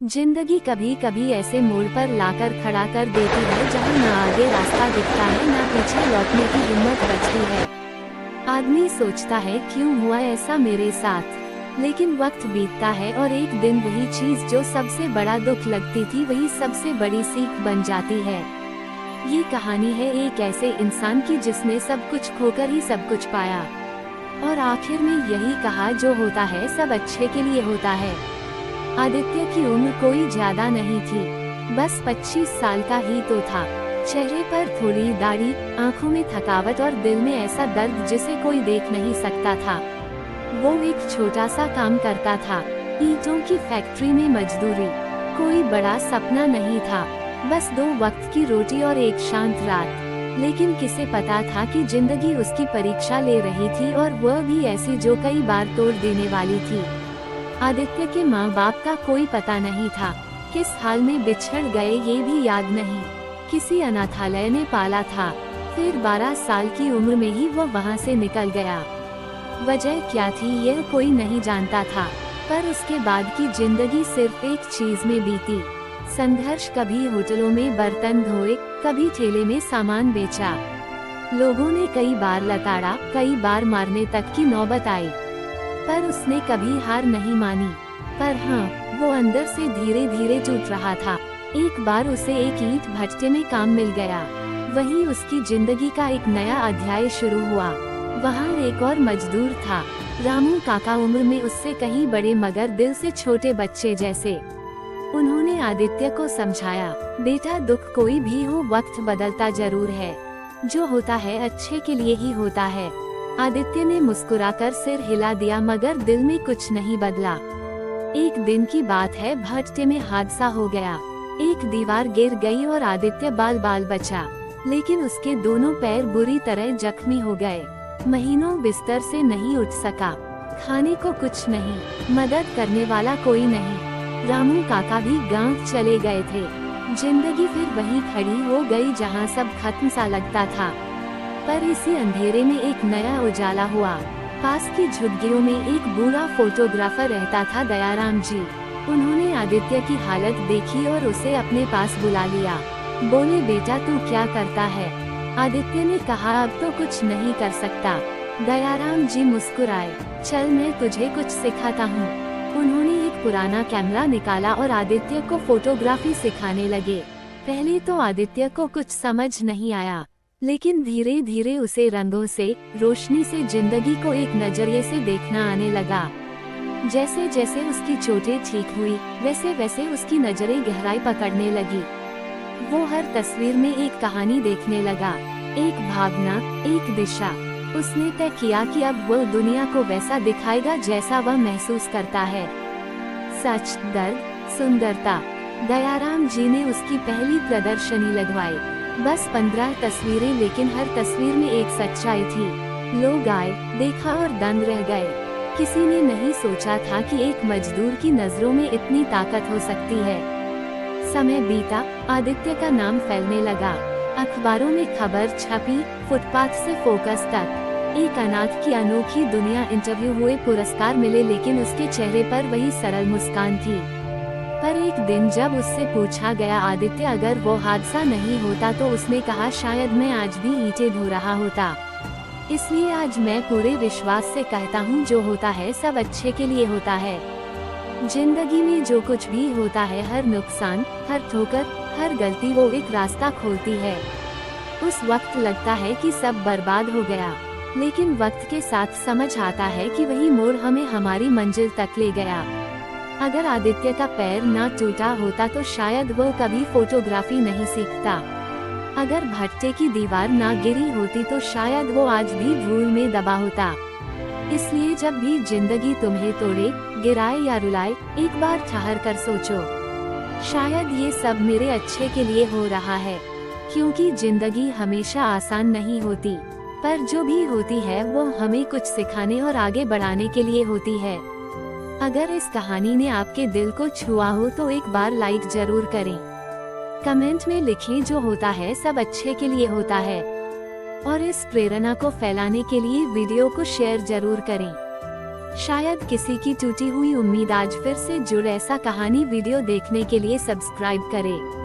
जिंदगी कभी कभी ऐसे मोड़ पर लाकर खड़ा कर देती है जहां न आगे रास्ता दिखता है न पीछे लौटने की हिम्मत बचती है। आदमी सोचता है क्यों हुआ ऐसा मेरे साथ, लेकिन वक्त बीतता है और एक दिन वही चीज जो सबसे बड़ा दुख लगती थी वही सबसे बड़ी सीख बन जाती है। ये कहानी है एक ऐसे इंसान की जिसने सब कुछ खोकर ही सब कुछ पाया और आखिर में यही कहा जो होता है सब अच्छे के लिए होता है। आदित्य की उम्र कोई ज्यादा नहीं थी, बस 25 साल का ही तो था। चेहरे पर थोड़ी दाढ़ी, आंखों में थकावट और दिल में ऐसा दर्द जिसे कोई देख नहीं सकता था। वो एक छोटा सा काम करता था, ईंटों की फैक्ट्री में मजदूरी। कोई बड़ा सपना नहीं था, बस 2 वक्त की रोटी और एक शांत रात। लेकिन किसे पता था कि जिंदगी उसकी परीक्षा ले रही थी और वह भी ऐसी जो कई बार तोड़ देने वाली थी। आदित्य के माँ बाप का कोई पता नहीं था, किस हाल में बिछड़ गए ये भी याद नहीं। किसी अनाथालय ने पाला था, फिर 12 साल की उम्र में ही वो वहाँ से निकल गया। वजह क्या थी यह कोई नहीं जानता था, पर उसके बाद की जिंदगी सिर्फ एक चीज में बीती, संघर्ष। कभी होटलों में बर्तन धोए, कभी ठेले में सामान बेचा। लोगों ने कई बार लताड़ा, कई बार मारने तक की नौबत आई, पर उसने कभी हार नहीं मानी। पर हाँ, वो अंदर से धीरे धीरे टूट रहा था। एक बार उसे एक ईंट भट्टे में काम मिल गया, वहीं उसकी जिंदगी का एक नया अध्याय शुरू हुआ। वहाँ एक और मजदूर था, रामू काका, उम्र में उससे कहीं बड़े मगर दिल से छोटे बच्चे जैसे। उन्होंने आदित्य को समझाया, बेटा दुख कोई भी हो वक्त बदलता जरूर है, जो होता है अच्छे के लिए ही होता है। आदित्य ने मुस्कुराकर सिर हिला दिया मगर दिल में कुछ नहीं बदला। एक दिन की बात है, भट्टे में हादसा हो गया। एक दीवार गिर गई और आदित्य बाल बाल बचा, लेकिन उसके दोनों पैर बुरी तरह जख्मी हो गए। महीनों बिस्तर से नहीं उठ सका, खाने को कुछ नहीं, मदद करने वाला कोई नहीं। रामू काका भी गांव चले गए थे। जिंदगी फिर वहीं खड़ी हो गई जहां सब खत्म सा लगता था। पर इसी अंधेरे में एक नया उजाला हुआ। पास की झुग्गियों में एक बूढ़ा फोटोग्राफर रहता था, दयाराम जी। उन्होंने आदित्य की हालत देखी और उसे अपने पास बुला लिया। बोले, बेटा तू क्या करता है? आदित्य ने कहा, अब तो कुछ नहीं कर सकता। दयाराम जी मुस्कुराए, चल मैं तुझे कुछ सिखाता हूँ। उन्होंने एक पुराना कैमरा निकाला और आदित्य को फोटोग्राफी सिखाने लगे। पहले तो आदित्य को कुछ समझ नहीं आया, लेकिन धीरे धीरे उसे रंगों से, रोशनी से, जिंदगी को एक नजरिए से देखना आने लगा। जैसे जैसे उसकी चोटें ठीक हुई, वैसे वैसे उसकी नजरें गहराई पकड़ने लगी। वो हर तस्वीर में एक कहानी देखने लगा, एक भावना, एक दिशा। उसने तय किया कि अब वह दुनिया को वैसा दिखाएगा जैसा वह महसूस करता है। सच, दर्द, सुंदरता। दयाराम जी ने उसकी पहली प्रदर्शनी लगवाई। बस 15 तस्वीरें, लेकिन हर तस्वीर में एक सच्चाई थी। लोग आए, देखा और दंग रह गए। किसी ने नहीं सोचा था कि एक मजदूर की नजरों में इतनी ताकत हो सकती है। समय बीता, आदित्य का नाम फैलने लगा। अखबारों में खबर छपी, फुटपाथ से फोकस तक। एक अनाथ की अनोखी दुनिया, इंटरव्यू हुए, पुरस्कार मिले, लेकिन उसके चेहरे पर वही सरल मुस्कान थी। पर एक दिन जब उससे पूछा गया, आदित्य अगर वो हादसा नहीं होता तो उसने कहा, शायद मैं आज भी ईंटें धो रहा होता। इसलिए आज मैं पूरे विश्वास से कहता हूँ, जो होता है सब अच्छे के लिए होता है। जिंदगी में जो कुछ भी होता है, हर नुकसान, हर ठोकर, हर गलती वो एक रास्ता खोलती है। उस वक्त लगता है कि सब बर्बाद हो गया, लेकिन वक्त के साथ समझ आता है कि वही मोड़ हमें हमारी मंजिल तक ले गया। अगर आदित्य का पैर ना टूटा होता तो शायद वो कभी फोटोग्राफी नहीं सीखता। अगर भट्टे की दीवार ना गिरी होती तो शायद वो आज भी धूल में दबा होता। इसलिए जब भी जिंदगी तुम्हें तोड़े, गिराए या रुलाए, एक बार ठहर कर सोचो, शायद ये सब मेरे अच्छे के लिए हो रहा है। क्योंकि जिंदगी हमेशा आसान नहीं होती, पर जो भी होती है वो हमें कुछ सिखाने और आगे बढ़ाने के लिए होती है। अगर इस कहानी ने आपके दिल को छुआ हो तो एक बार लाइक जरूर करें। कमेंट में लिखें, जो होता है सब अच्छे के लिए होता है। और इस प्रेरणा को फैलाने के लिए वीडियो को शेयर जरूर करें। शायद किसी की टूटी हुई उम्मीद आज फिर से जुड़। ऐसा कहानी वीडियो देखने के लिए सब्सक्राइब करें।